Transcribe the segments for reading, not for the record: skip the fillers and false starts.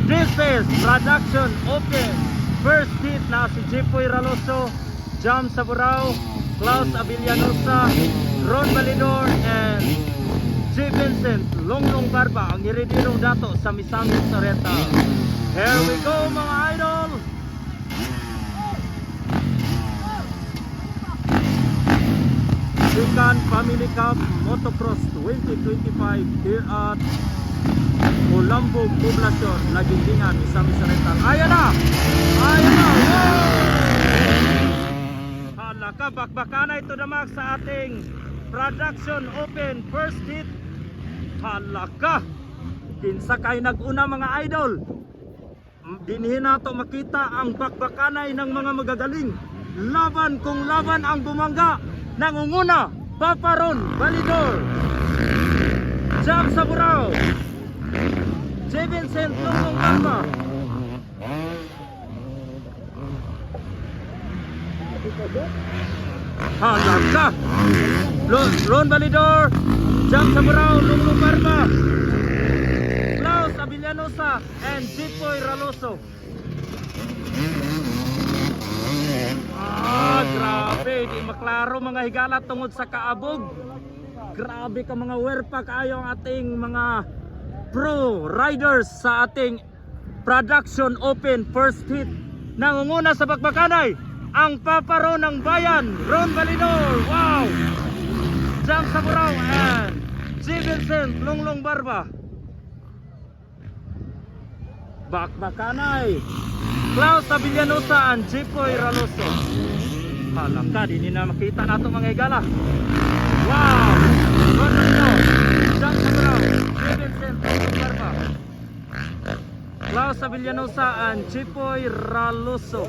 this is Production Open. First hit na si Jepoy Raloso, Jam Saburao, Klaus Avillanosa, Ron Validor, and J. Vincent Longlong Barba ang iredirong dato sa Misamis Soreta. Here we go mga idol! Second Family Cup Motocross 2025 here at Olambog Poblacion, Lagindingan, Misamis Soreta. Ayan na! Ayan na! Hala ka, bakbakana ito naman sa ating Production Open first hit. Hala ka, kinsa kay nag-una mga idol. Dinhi nato makita ang bakbakanay ng mga magagaling. Laban kung laban ang bumangga. Nangunguna, Papa Ron Validor, Jam Saburao, J. Vincent Longlong Barba. Hala ka, Ron Validor, Jam Saburao, Longlong Barba, Klaus Avillanosa, and Jepoy Raloso. Grabe, di maklaro mga higala tungod sa kaabog. Grabe ka mga werpa kayo ang ating mga pro riders sa ating Production Open first hit. Nangunguna sa bakbakanay ang paparo ng bayan, Ron Validor, wow! Jam Saburao and J. Vincent Longlong Barba. Bakbakanay, Klaus Avillanosa and Jepoy Raloso. Halang ka, di na makita nato mga higala. Wow! Ron Validor, Jam Saburao, J. Vincent Longlong Barba, Klaus Avillanosa and Jepoy Raloso.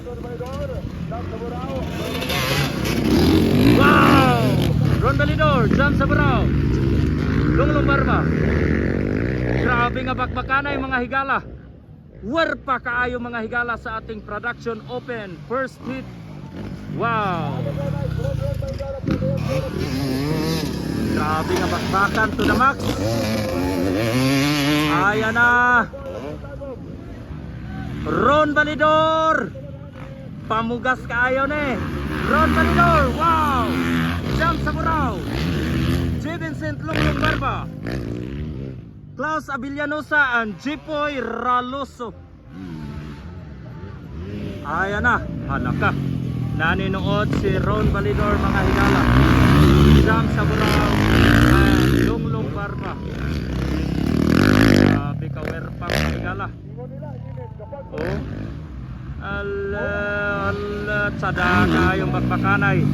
Wow! Ron Validor, Jam Saburao, Longlong Barba. Grabe nga bakbakanay mga higala. Werpa kaayo mga higala sa ating Production Open first hit. Wow! Grabe nga bakbakan to the max. Ayan na, Ron Validor, pamugas kaayo ni Ron Validor, wow! Jam Saburao, J. Vincent Longlong Barba, Klaus Avillanosa and Jepoy Raloso. Ayan na, halaka, naninood si Ron Validor mga higala, Jam Saburao and Longlong Barba. Grabe ka werpa mga higala. Oh, ala sadaka yung bakbakanay.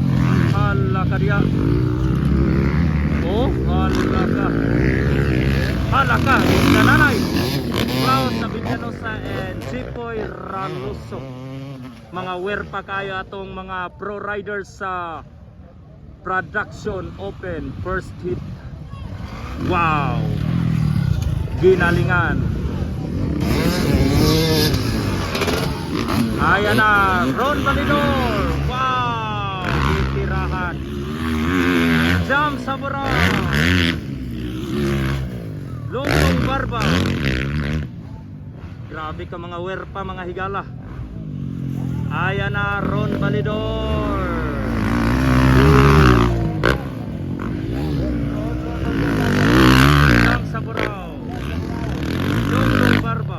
Halaka diya. Oh, halaka. Halaka, nanay, Klaus Avillanosa and Jepoy Raloso. Mga werpa kayo atong mga pro riders sa Production Open first hit. Wow! Ginalingan. Ayan na, Ron Validor. Wow! Titirahan. Jam Saburao, Longlong Barba. Grabe ka mga werpa mga higala. Ayan na, Ron Validor. Jam Saburao, Longlong Barba.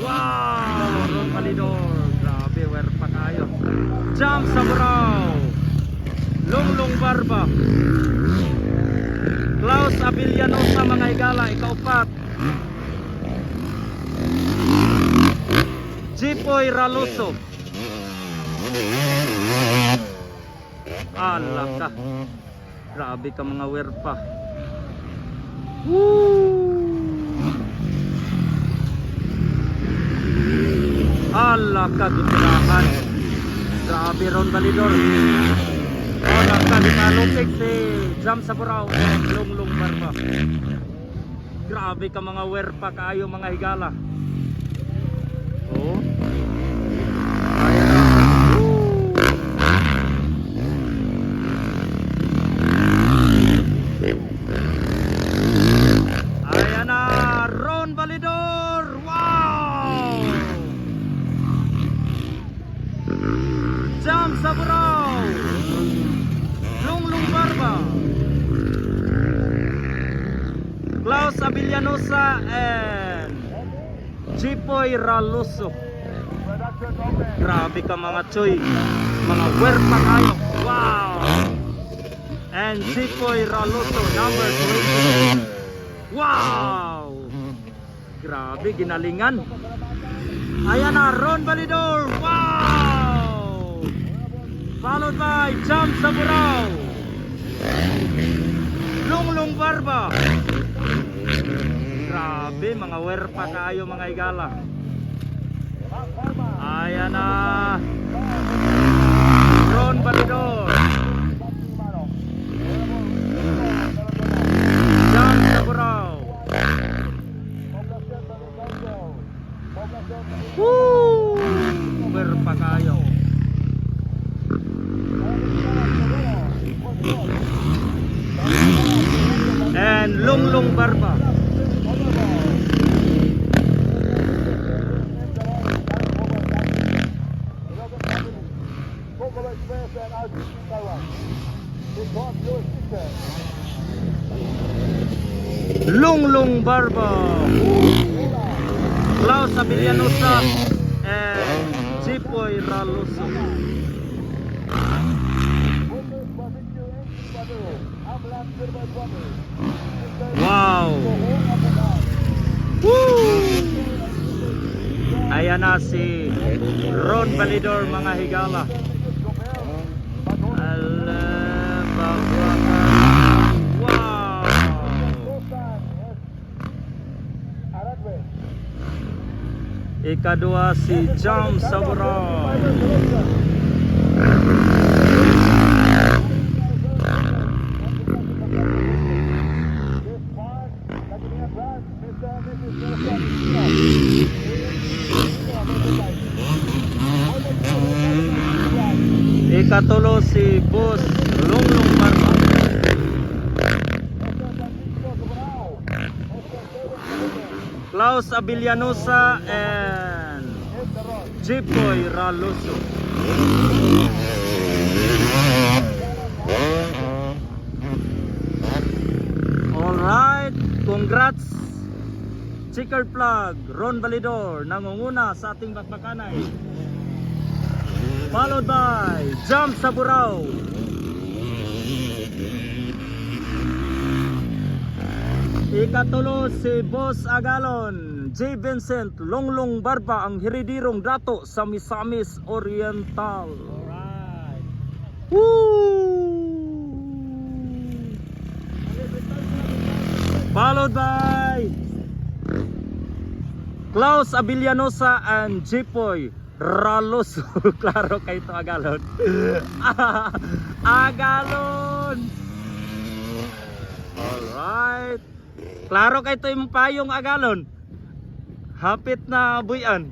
Wow! Ron Validor. Grabe, werpa kayo. Jam Saburao, Longlong Barba, Klaus Avillanosa mga higala, ikaupat, Jepoy Raloso. Alam ka, grabe ka mga werpa. Woo! Ala ka, gitirahan. Grabe Ron Validor. Ala ka, dinalupik si Jam Saburao and Longlong Barba. Grabe ka mga werpa kaayo mga higala. Oh. Ayan na. Woo! Klaus Avillanosa and Chipoy Raloso. Grabe ka mga choy, mga werpa kayo. Wow! And Chipoy Raloso number 20. Wow! Grabe, ginalingan. Ayan na, Ron Balidor. Wow! Followed by Jam Saburao. Lunglong Barba. Grabe, mga werpa kayo mga igala. Ayan na, Ron Balidor. Jam Saburao. Woo! Werpa kayo. And Lunglong Barba. Lunglong Barba. Klaus Avillanosa and Chipoy Raloso. Wow! Woo! Ayan na si Ron Balidor mga higala. Wow! Ikadua si Jam Saburao. Ikatulo si Boss Lunglong Barba. Klaus Avillanosa and Chipoy Raloso. Alright, congrats Checkered Flag, Ron Balidor nangunguna sa ating bakbakanay. Followed by Jam Saburao. Ikatulo si Boss Agalon, J. Vincent Lunglong Barba, ang hiridirong dato sa Misamis Oriental. Alright. Woo! Followed by Klaus Avillanosa and Chipoy Raloso. Klaro kay to Agalon. Agalon. Alright. Klaro kay to yung payong Agalon. Hapit na buyan.